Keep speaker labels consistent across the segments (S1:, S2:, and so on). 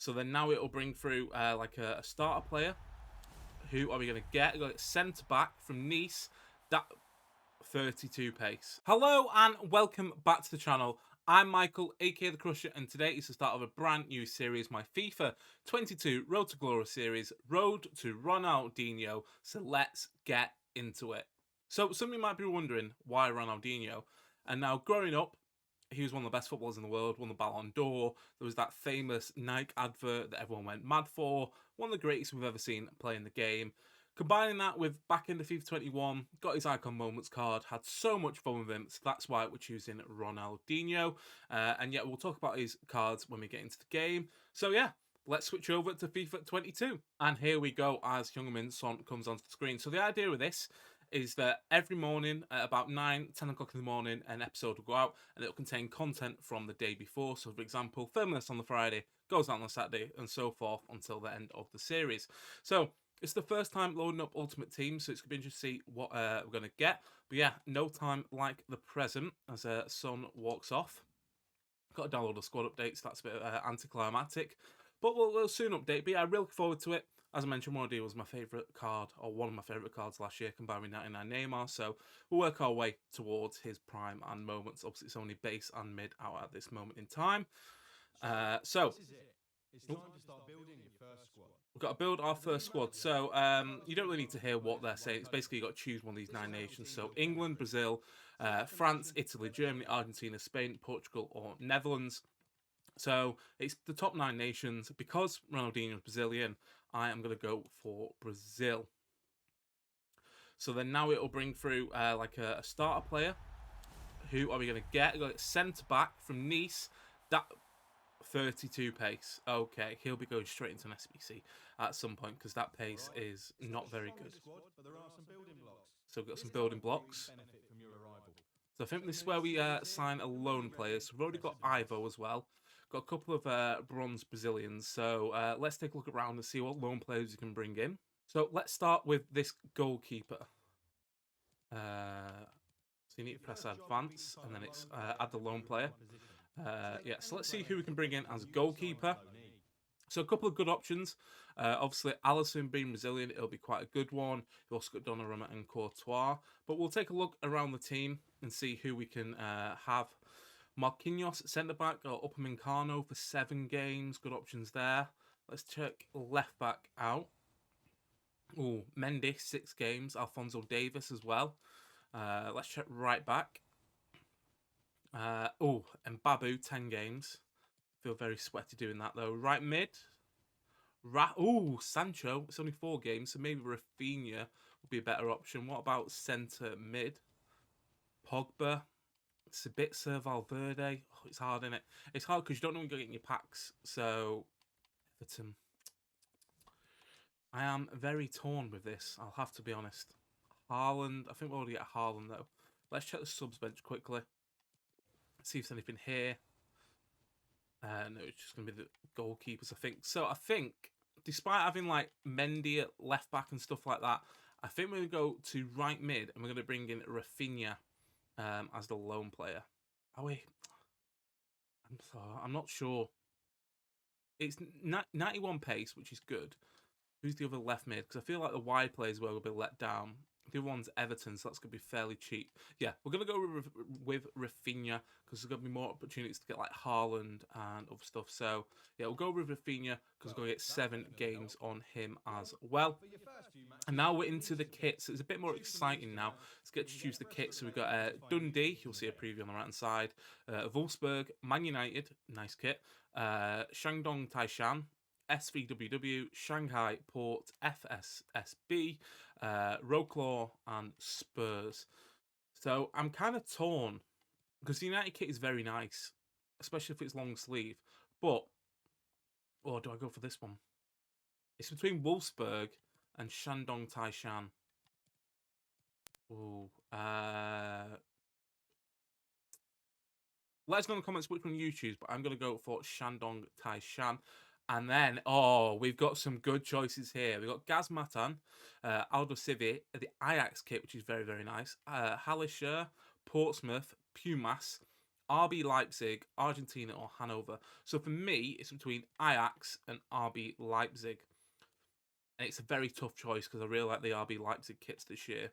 S1: So then now it'll bring through like a starter player. Who are we going to get? We've got centre back from Nice. That 32 pace. Hello and welcome back to the channel. I'm Michael, aka The Crusher, and today is the start of a brand new series, my FIFA 22 Road to Glory series, Road to Ronaldinho. So let's get into it. So some of you might be wondering why Ronaldinho. And now growing up, he was one of the best footballers in the world, won the Ballon d'Or. There was that famous Nike advert that everyone went mad for. One of the greatest we've ever seen playing the game. Combining that with back into FIFA 21, got his Icon Moments card, had so much fun with him, so that's why we're choosing Ronaldinho. And yeah, we'll talk about his cards when we get into the game. So yeah, let's switch over to FIFA 22. And here we go as Heung-min Son comes onto the screen. So the idea with this is that every morning at about 9, 10 o'clock in the morning, an episode will go out and it'll contain content from the day before. So for example, filming this on the Friday, goes out on the Saturday, and so forth until the end of the series. So it's the first time loading up Ultimate Team, so it's going to be interesting to see what we're going to get. But yeah, no time like the present as Son walks off. Got to download the squad updates, that's a bit anticlimactic. But we'll soon update. But yeah, I really look forward to it. As I mentioned, Ronaldinho was my favourite card, or one of my favourite cards last year, combined with 99 Neymar. So we'll work our way towards his prime and moments. Obviously, it's only base and mid out at this moment in time. So
S2: This is it. It's time to start building your first squad.
S1: we've got to build our first squad. So you don't really need to hear what they're saying. It's basically you've got to choose one of these 9 nations. So England, Brazil, France, Italy, Germany, Argentina, Spain, Portugal, or Netherlands. So it's the top 9 nations. Because Ronaldinho is Brazilian, I am going to go for Brazil. So then now it'll bring through like a starter player. Who are we going to get? We've got centre back from Nice. That 32 pace. Okay, he'll be going straight into an SBC at some point because that pace is not very good. So we've got some building blocks. So I think this is where we sign a loan player. So we've already got Ivo as well. Got a couple of bronze Brazilians. So let's take a look around and see what loan players you can bring in. So let's start with this goalkeeper. So you need to press advance and then it's add the loan player. Yeah, so let's see who we can bring in as a goalkeeper. So a couple of good options. Obviously, Alisson being Brazilian, it'll be quite a good one. You've also got Donnarumma and Courtois. But we'll take a look around the team and see who we can have. Marquinhos, centre-back, or Upamecano for 7 games. Good options there. Let's check left-back out. Oh, Mendy, 6 games. Alphonso Davies as well. Let's check right-back. And Babu, 10 games. Feel very sweaty doing that though. Right mid. Sancho. It's only 4 games, so maybe Rafinha would be a better option. What about centre mid? Pogba. Sabitzer, Valverde. Oh, it's hard, isn't it? It's hard because you don't know when you're getting your packs. So, Everton. I am very torn with this, I'll have to be honest. Haaland. I think we'll already get Haaland though. Let's check the subs bench quickly. See if there's anything here. No, it's just going to be the goalkeepers, I think. So I think, despite having like Mendy at left back and stuff like that, I think we're going to go to right mid and we're going to bring in Rafinha as the lone player. Oh wait, I'm not sure. It's 91 pace, which is good. Who's the other left mid? Because I feel like the wide players will be let down. The other one's Everton, so that's going to be fairly cheap. Yeah, we're going to go with Rafinha because there's going to be more opportunities to get like Haaland and other stuff. So yeah, we'll go with Rafinha because we're going to get 7 games on him as well. And now we're into the kits. It's a bit more exciting now. Let's get to choose the kit. So we've got Dundee. You'll see a preview on the right-hand side. Wolfsburg, Man United. Nice kit. Shandong Taishan. SVWW, Shanghai Port, FSSB, Roclaw, and Spurs. So I'm kind of torn because the United kit is very nice, especially if it's long sleeve. But, do I go for this one? It's between Wolfsburg and Shandong Taishan. Let us know in the comments which one you choose, but I'm going to go for Shandong Taishan. And then, we've got some good choices here. We've got Gaz Matan, Aldo Civi, the Ajax kit, which is very, very nice. Halisher, Portsmouth, Pumas, RB Leipzig, Argentina, or Hanover. So for me, it's between Ajax and RB Leipzig. And it's a very tough choice because I really like the RB Leipzig kits this year.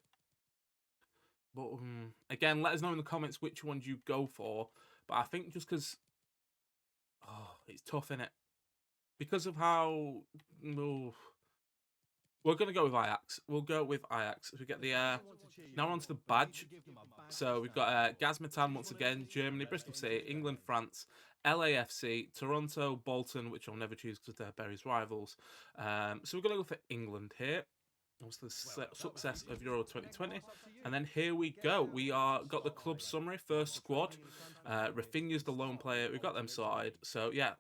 S1: But again, let us know in the comments which ones you go for. But I think just because it's tough, innit? Because of how we're gonna go with Ajax. We'll go with Ajax. We get the now on to the badge. So we've got Gazmetan once again, Germany, Bristol City, England, France, LAFC, Toronto, Bolton, which I'll never choose because they're Barry's rivals. So we're gonna go for England here. What's the success of Euro 2020? And then here we go. We got the club summary, first squad. Rafinha's the lone player. We've got them sorted. So yeah,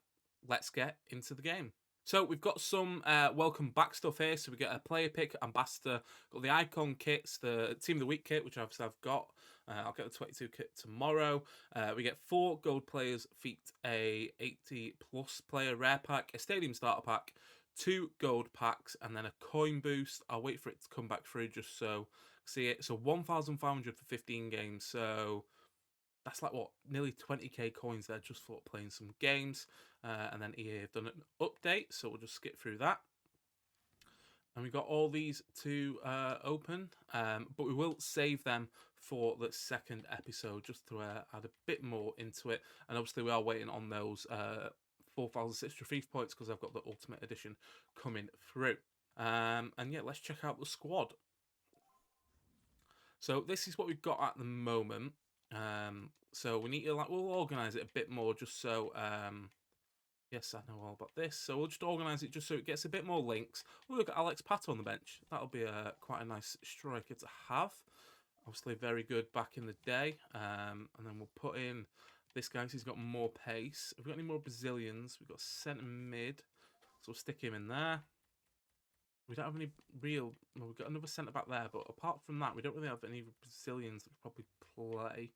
S1: let's get into the game. So we've got some welcome back stuff here. So we get a player pick, ambassador, got the icon kits, the team of the week kit, which obviously I've got. I'll get the 22 kit tomorrow. We get 4 gold players, feat a 80 plus player rare pack, a stadium starter pack, 2 gold packs, and then a coin boost. I'll wait for it to come back through just so see it. So 1,500 for 15 games. So that's like what, nearly 20k coins there just for playing some games. And then EA have done an update, so we'll just skip through that. And we've got all these to open, but we will save them for the second episode just to add a bit more into it. And obviously we are waiting on those 4,600 FIFA points because I've got the Ultimate Edition coming through. And yeah, let's check out the squad. So this is what we've got at the moment. So we need to we'll organise it a bit more just so yes, I know all about this. So we'll just organise it just so it gets a bit more links. Oh, we've got Alex Pato on the bench. That'll be quite a nice striker to have. Obviously very good back in the day. And then we'll put in this guy because he's got more pace. Have we got any more Brazilians? We've got centre mid. So we'll stick him in there. We don't have any real... Well, we've got another centre back there. But apart from that, we don't really have any Brazilians that could probably play.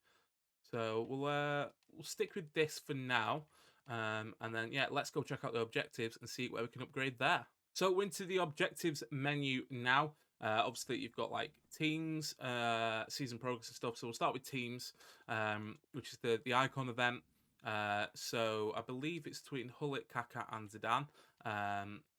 S1: So we'll stick with this for now. And then, yeah, let's go check out the objectives and see where we can upgrade there. So we're into the objectives menu now. Obviously, you've got like teams, season progress and stuff. So we'll start with teams, which is the icon event. So I believe it's between Hullet, Kaká and Zidane.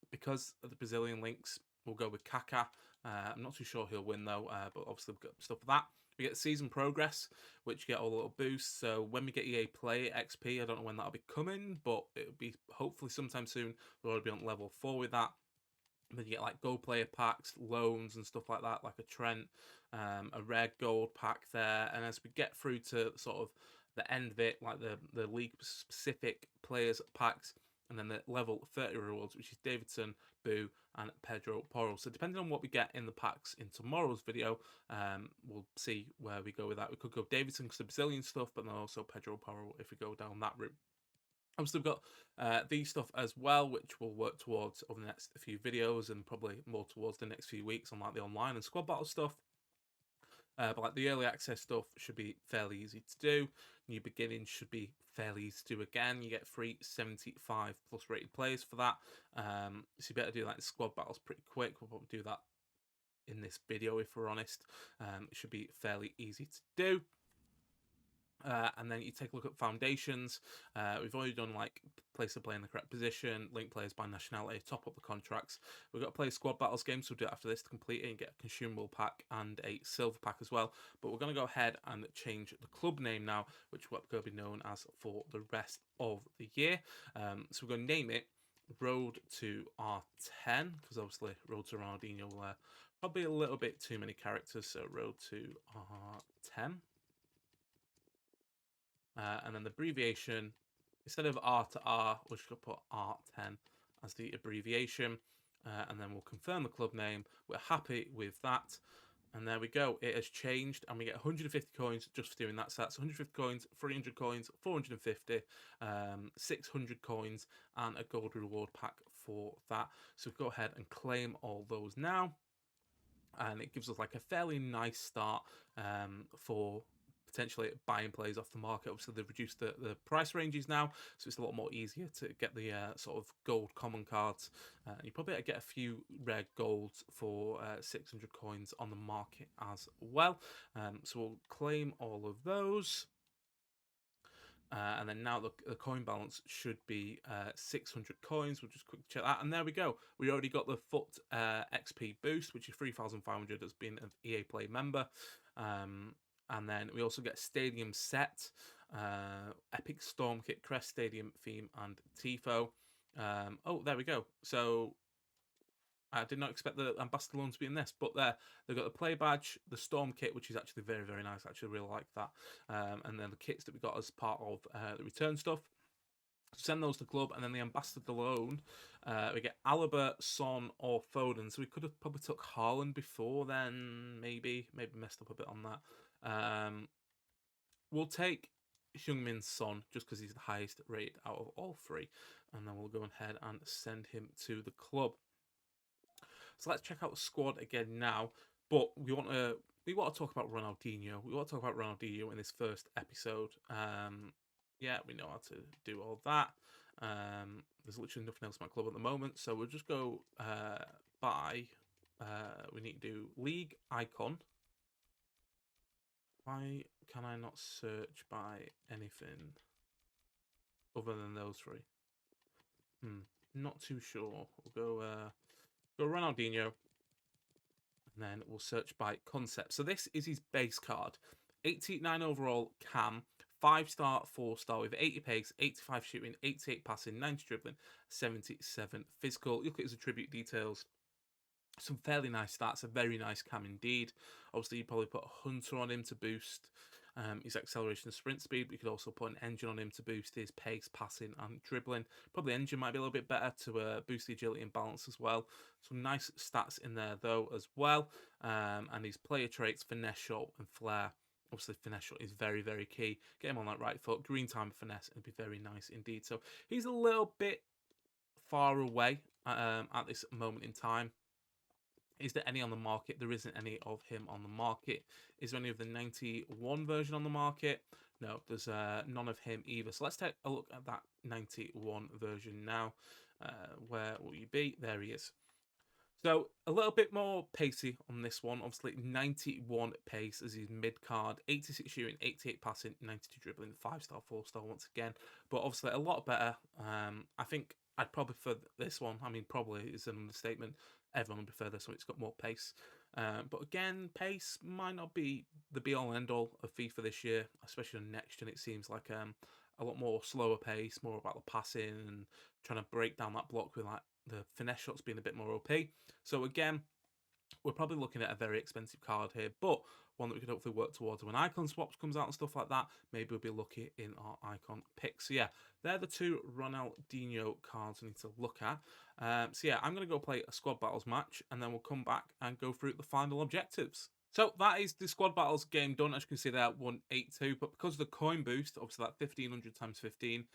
S1: Because of the Brazilian links, we'll go with Kaká. I'm not too sure he'll win though, but obviously we've got stuff for that. We get season progress, which get all the little boosts. So when we get EA Play XP, I don't know when that'll be coming, but it'll be hopefully sometime soon. We'll already be on level 4 with that. And then you get like gold player packs, loans and stuff like that, like a Trent, a red gold pack there. And as we get through to sort of the end of it, like the league specific players packs, and then the level 30 rewards, which is Davidson, Boo, and Pedro Porro. So depending on what we get in the packs in tomorrow's video, we'll see where we go with that. We could go Davidson because the Brazilian stuff, but then also Pedro Porro if we go down that route. Obviously, we've got these stuff as well, which we'll work towards over the next few videos and probably more towards the next few weeks on like the online and squad battle stuff. But like the early access stuff should be fairly easy to do. New beginnings should be fairly easy to do again. You get free 75 plus rated players for that. So you better do like the squad battles pretty quick. We'll probably do that in this video if we're honest. It should be fairly easy to do. And then you take a look at foundations. We've already done like place to play in the correct position, link players by nationality, top up the contracts. We've got to play squad battles games, so we'll do it after this to complete it and get a consumable pack and a silver pack as well. But we're going to go ahead and change the club name now, which is going to be known as for the rest of the year. So we're going to name it Road to R10, because obviously Road to Ronaldinho will probably a little bit too many characters, so Road to R10. And then the abbreviation, instead of R to R, we're just going to put R10 as the abbreviation. And then we'll confirm the club name. We're happy with that. And there we go. It has changed. And we get 150 coins just for doing that. So that's 150 coins, 300 coins, 450, 600 coins, and a gold reward pack for that. So go ahead and claim all those now. And it gives us like a fairly nice start for potentially buying players off the market. Obviously, they've reduced the price ranges now, so it's a lot more easier to get the sort of gold common cards. You probably get a few rare golds for 600 coins on the market as well. So we'll claim all of those. And then now the coin balance should be 600 coins. We'll just quickly check that. And there we go. We already got the FUT XP boost, which is 3,500 as being an EA Play member. And then we also get Stadium Set, Epic Storm Kit, Crest Stadium theme, and Tifo. Oh, there we go. So I did not expect the Ambassador Loan to be in this, but they've got the Play Badge, the Storm Kit, which is actually very, very nice. I actually really like that. And then the kits that we got as part of the return stuff. Send those to club, and then the Ambassador Loan, we get Alaba, Son, or Foden. So we could have probably took Haaland before then, maybe messed up a bit on that. We'll take Heung-min Son just because he's the highest rated out of all three, and then we'll go ahead and send him to the club. So let's check out the squad again now. But we want to talk about Ronaldinho. We want to talk about Ronaldinho in this first episode. Yeah, we know how to do all that. There's literally nothing else in my club at the moment, so we'll just go by. We need to do league icon. Why can I not search by anything other than those three? Not too sure. We'll go Ronaldinho, and then we'll search by concept. So this is his base card. 89 overall cam, 5-star, 4-star with 80 pace, 85 shooting, 88 passing, 90 dribbling, 77 physical. Look at his attribute details. Some fairly nice stats, a very nice cam indeed. Obviously, you probably put a Hunter on him to boost his acceleration and sprint speed, but you could also put an Engine on him to boost his pace, passing, and dribbling. Probably Engine might be a little bit better to boost the agility and balance as well. Some nice stats in there, though, as well. And his player traits, finesse shot and flair. Obviously, finesse shot is very, very key. Get him on that right foot, green time finesse, and it'd be very nice indeed. So he's a little bit far away at this moment in time. Is there any on the market? There isn't any of him on the market. Is there any of the 91 version on the market? No, there's none of him either. So let's take a look at that 91 version now. Where will you be? There he is. So a little bit more pacey on this one. Obviously 91 pace as his mid card, 86 shooting, 88 passing, 92 dribbling, 5-star, 4-star once again. But obviously a lot better. I think I'd probably prefer this one. I mean, probably is an understatement. Everyone would prefer this one. It's got more pace. But again, pace might not be the be-all and end-all of FIFA this year, especially on next gen. It seems like a lot more slower pace, more about the passing and trying to break down that block with like the finesse shots being a bit more OP. So again, we're probably looking at a very expensive card here, but one that we could hopefully work towards when Icon Swaps comes out and stuff like that. Maybe we'll be lucky in our Icon picks. So yeah, they're the two Ronaldinho cards we need to look at. So yeah, I'm going to go play a Squad Battles match, and then we'll come back and go through the final objectives. So that is the Squad Battles game done. As you can see there, 182. But because of the coin boost, obviously that 1,500 times 15,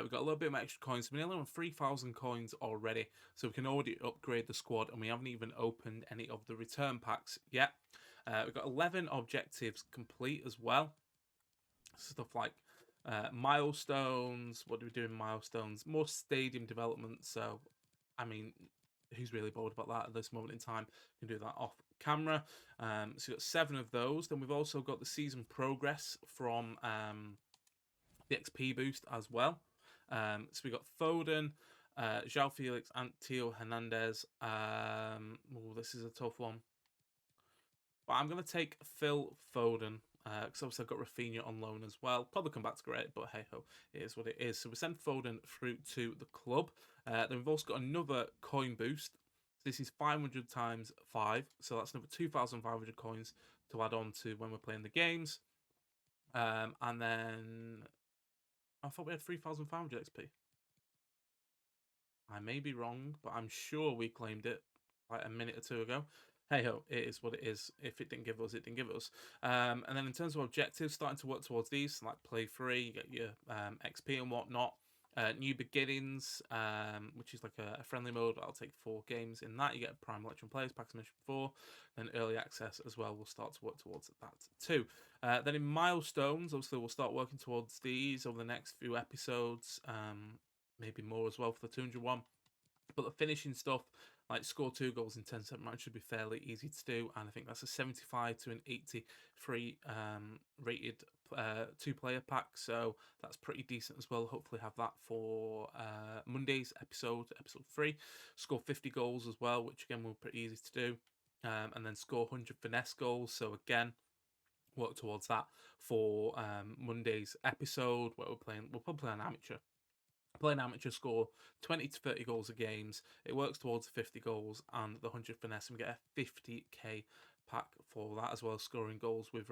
S1: we've got a little bit of extra coins. We're nearly on 3,000 coins already. So we can already upgrade the squad, and we haven't even opened any of the return packs yet. We've got 11 objectives complete as well. Stuff like milestones. What do we do in milestones? More stadium development. So, I mean, who's really bored about that at this moment in time? You can do that off camera. So we've got 7 of those. Then we've also got the season progress from the XP boost as well. So we got Foden, João Felix, and Theo Hernandez. This is a tough one. But I'm going to take Phil Foden, because obviously I've got Rafinha on loan as well. Probably come back to great, but hey-ho, it is what it is. So we send Foden through to the club. Then we've also got another coin boost. This is 500 times 5, so that's another 2,500 coins to add on to when we're playing the games. And then I thought we had 3,500 XP. I may be wrong, but I'm sure we claimed it like a minute or two ago. Hey ho, it is what it is. If it didn't give us, it didn't give us. And then in terms of objectives, starting to work towards these, like play free, you get your XP and whatnot. New beginnings, which is like a friendly mode. I'll take 4 games in that. You get Prime Electron Players, Packs Mission 4. Then early access as well. We'll start to work towards that too. Then in milestones, obviously we'll start working towards these over the next few episodes. Maybe more as well for the 201. But the finishing stuff, like score 2 goals in 10-set match should be fairly easy to do, and I think that's a 75 to an 83 rated 2-player pack, so that's pretty decent as well. Hopefully have that for Monday's episode 3. Score 50 goals as well, which again will be pretty easy to do, and then score 100 finesse goals, so again work towards that for Monday's episode, where we'll probably play an amateur. Play an amateur, score 20 to 30 goals a games. It works towards 50 goals and the 100 finesse, and we get a 50k pack for that as well, scoring goals with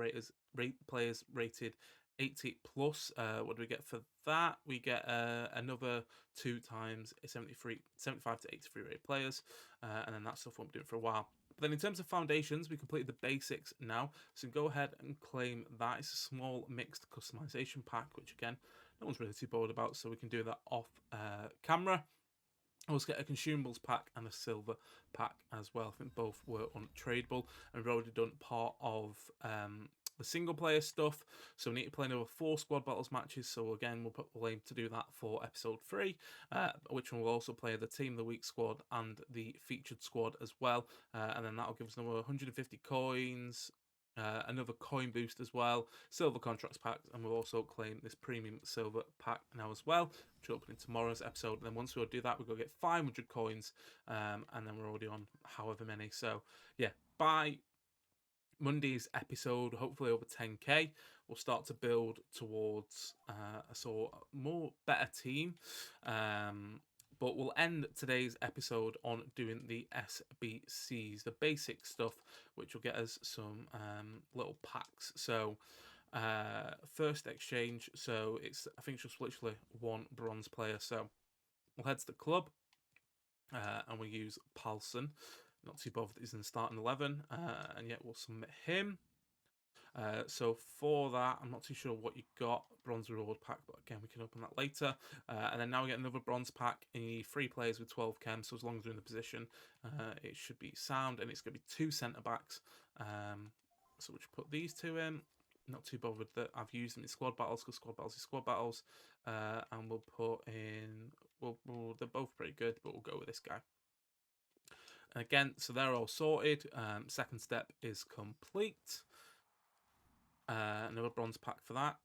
S1: players rated 80 plus. What do we get for that? We get another 2 times 75 to 83 rated players, and then that stuff won't be doing for a while. But then in terms of foundations, we completed the basics now, so go ahead and claim that. It's a small mixed customization pack, which again, no one's really too bored about, so we can do that off camera. I also get a consumables pack and a silver pack as well. I think both were untradeable, and we've already done part of the single player stuff, so we need to play another 4 squad battles matches. So again, we'll aim to do that for episode 3, which one will also play the team of the week squad and the featured squad as well, and then that'll give us another 150 coins, another coin boost as well, silver contracts pack, and we'll also claim this premium silver pack now as well, which will open in tomorrow's episode. And then once we do that, we're going to get 500 coins, and then we're already on however many. So yeah, by Monday's episode, hopefully over 10k, we'll start to build towards a sort of more better team. But we'll end today's episode on doing the SBCs, the basic stuff, which will get us some little packs. So first exchange, so it's, I think, just literally 1 bronze player. So we'll head to the club, and we'll use Palsson. Not too bothered he's in the starting 11, and yet we'll submit him. So for that, I'm not too sure what you got, bronze reward pack, but again, we can open that later. And then now we get another bronze pack, and you need 3 players with 12 chem, so as long as they're in the position, it should be sound, and it's going to be 2 centre-backs. So we'll just put these 2 in. Not too bothered that I've used them in squad battles, because squad battles is squad battles. And we'll put in, they're both pretty good, but we'll go with this guy. And again, so they're all sorted. Second step is complete. Another bronze pack for that.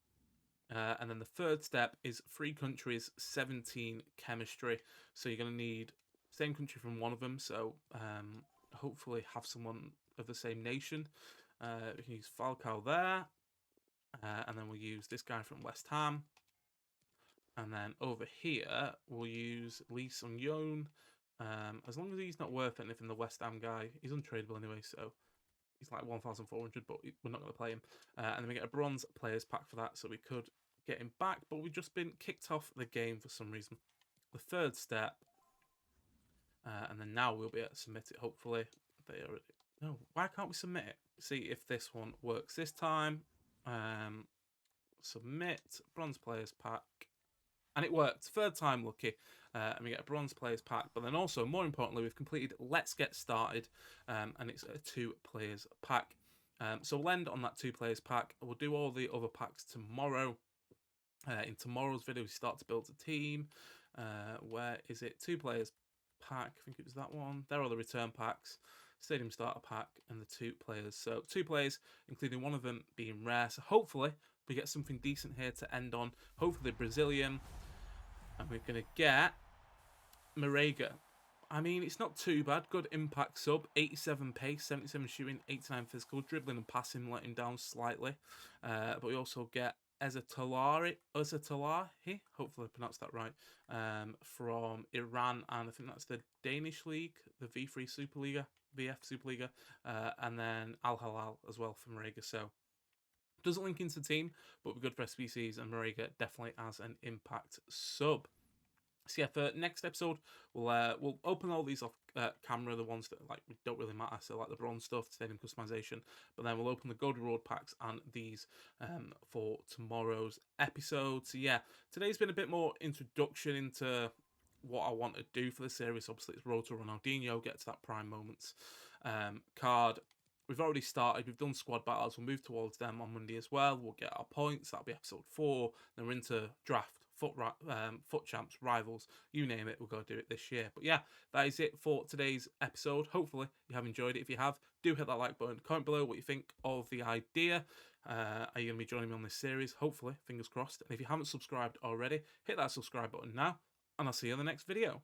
S1: And then the third step is 3 countries, 17 chemistry. So you're going to need same country from one of them. So hopefully have someone of the same nation. We can use Falcao there. And then we'll use this guy from West Ham. And then over here, we'll use Lee Sung-yeon. As long as he's not worth anything, the West Ham guy, he's untradeable anyway, so he's like 1,400, but we're not going to play him. And then we get a bronze players pack for that, so we could get him back, but we've just been kicked off the game for some reason. The third step, and then now we'll be able to submit it, hopefully. No, why can't we submit it? See if this one works this time. Submit, bronze players pack. And it worked. Third time lucky. And we get a bronze players pack. But then also, more importantly, we've completed Let's Get Started. And it's a 2 players pack. So we'll end on that 2 players pack. We'll do all the other packs tomorrow. In tomorrow's video, we start to build a team. Where is it? 2 players pack. I think it was that one. There are the return packs. Stadium starter pack and the 2 players. So 2 players, including one of them being rare. So hopefully we get something decent here to end on. Hopefully Brazilian. And we're going to get Marega. I mean, it's not too bad. Good impact sub. 87 pace, 77 shooting, 89 physical. Dribbling and passing let him down slightly. But we also get Hopefully I pronounced that right. From Iran. And I think that's the Danish league. The V3 Superliga. VF Superliga. And then Al Hilal as well for Marega. So doesn't link into the team, but we're good for SBCs, and Marega definitely has an impact sub. So yeah, for next episode, we'll open all these off camera, the ones that like don't really matter, so like the bronze stuff, stadium customization. But then we'll open the gold reward packs and these for tomorrow's episode. So yeah, today's been a bit more introduction into what I want to do for the series. Obviously, it's Road to Ronaldinho, get to that prime moments card. We've already started. We've done squad battles. We'll move towards them on Monday as well. We'll get our points. That'll be episode 4. Then we're into draft foot champs, rivals, you name it, we're going to do it this year. But yeah, that is it for today's episode. Hopefully you have enjoyed it. If you have, do hit that like button. Comment below what you think of the idea. Are you going to be joining me on this series? Hopefully, fingers crossed. And if you haven't subscribed already, hit that subscribe button now, and I'll see you in the next video.